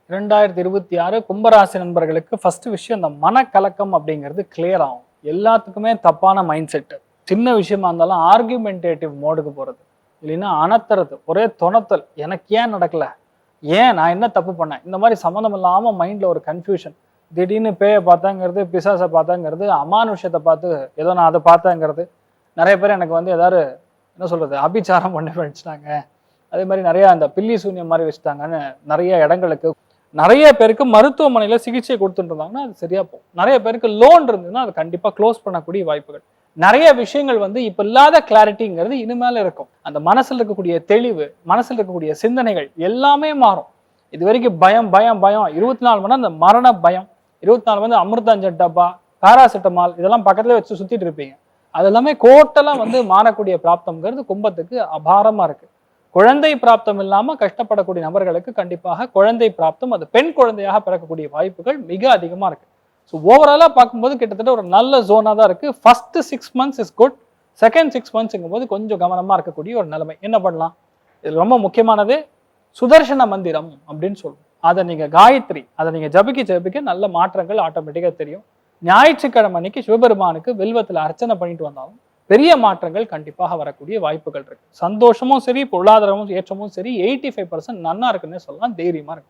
2026 கும்பராசி நண்பர்களுக்கு ஃபர்ஸ்ட் விஷயம் இந்த மனக்கலக்கம் அப்படிங்கிறது கிளியர் ஆகும். எல்லாத்துக்குமே தப்பான மைண்ட் செட். சின்ன விஷயமா இருந்தாலும் ஆர்கியூமெண்டேட்டிவ் மோடுக்கு போறது, இல்லைன்னா அனத்துறது, ஒரே தொணத்தல். எனக்கு ஏன் நடக்கல, ஏன் நான் என்ன தப்பு பண்ணேன், இந்த மாதிரி சம்மந்தம் இல்லாம மைண்ட்ல ஒரு கன்ஃபியூஷன். திடீர்னு பேயை பார்த்தாங்கிறது, பிசாசை பார்த்தாங்கிறது, அமானுஷத்தை பார்த்து ஏதோ நான் அதை பார்த்தேங்கிறது. நிறைய பேர் எனக்கு வந்து ஏதாவது என்ன சொல்றது அபிச்சாரம் பண்ணி வச்சுட்டாங்க, அதே மாதிரி நிறைய அந்த பில்லி சூன்யம் மாதிரி வச்சுட்டாங்கன்னு நிறைய இடங்களுக்கு நிறைய பேருக்கு மருத்துவமனையில சிகிச்சை கொடுத்துட்டு இருந்தாங்கன்னா அது சரியா போகும். நிறைய பேருக்கு லோன் இருந்ததுன்னா அது கண்டிப்பா க்ளோஸ் பண்ணக்கூடிய வாய்ப்புகள். நிறைய விஷயங்கள் வந்து இப்ப இல்லாத கிளாரிட்டிங்கிறது இனிமேல இருக்கும். அந்த மனசுல இருக்கக்கூடிய தெளிவு, மனசுல இருக்கக்கூடிய சிந்தனைகள் எல்லாமே மாறும். இது வரைக்கும் பயம் பயம் பயம் 24 மணி நேரம் அந்த மரண பயம், 24 வந்து அமிர்தாஞ்சன் டப்பா, பாராசிட்டமால் இதெல்லாம் பக்கத்துல வச்சு சுத்திட்டு இருப்பீங்க. அது எல்லாமே கோட்டெல்லாம் வந்து மாறக்கூடிய பிராப்தம்ங்கிறது கும்பத்துக்கு அபாரமா இருக்கு. குழந்தை பிராப்தம் இல்லாம கஷ்டப்படக்கூடிய நபர்களுக்கு கண்டிப்பாக குழந்தை பிராப்தம், அது பெண் குழந்தையாக பிறக்கக்கூடிய வாய்ப்புகள் மிக அதிகமா இருக்கு. ஸோ ஓவராலா பார்க்கும்போது கிட்டத்தட்ட ஒரு நல்ல ஜோனா தான் இருக்கு. First 6 months is good. Second 6 monthsங்கும் போது கொஞ்சம் கவனமா இருக்கக்கூடிய ஒரு நிலைமை. என்ன பண்ணலாம், இது ரொம்ப முக்கியமானது சுதர்சன மந்திரம் அப்படின்னு சொல்லுவோம். அதை நீங்க காயத்ரி, அதை நீங்க ஜபிக்க நல்ல மாற்றங்கள் ஆட்டோமேட்டிக்கா தெரியும். ஞாயிற்றுக்கிழமை அன்னைக்கு சிவபெருமானுக்கு வில்வத்துல அர்ச்சனை பண்ணிட்டு வந்தாலும் பெரிய மாற்றங்கள் கண்டிப்பாக வரக்கூடிய வாய்ப்புகள் இருக்கு. சந்தோஷமும் சரி, பொருளாதாரமும் ஏற்றமும் சரி 85% நன்னா இருக்குன்னு சொல்லலாம். தைரியமா இருக்கு.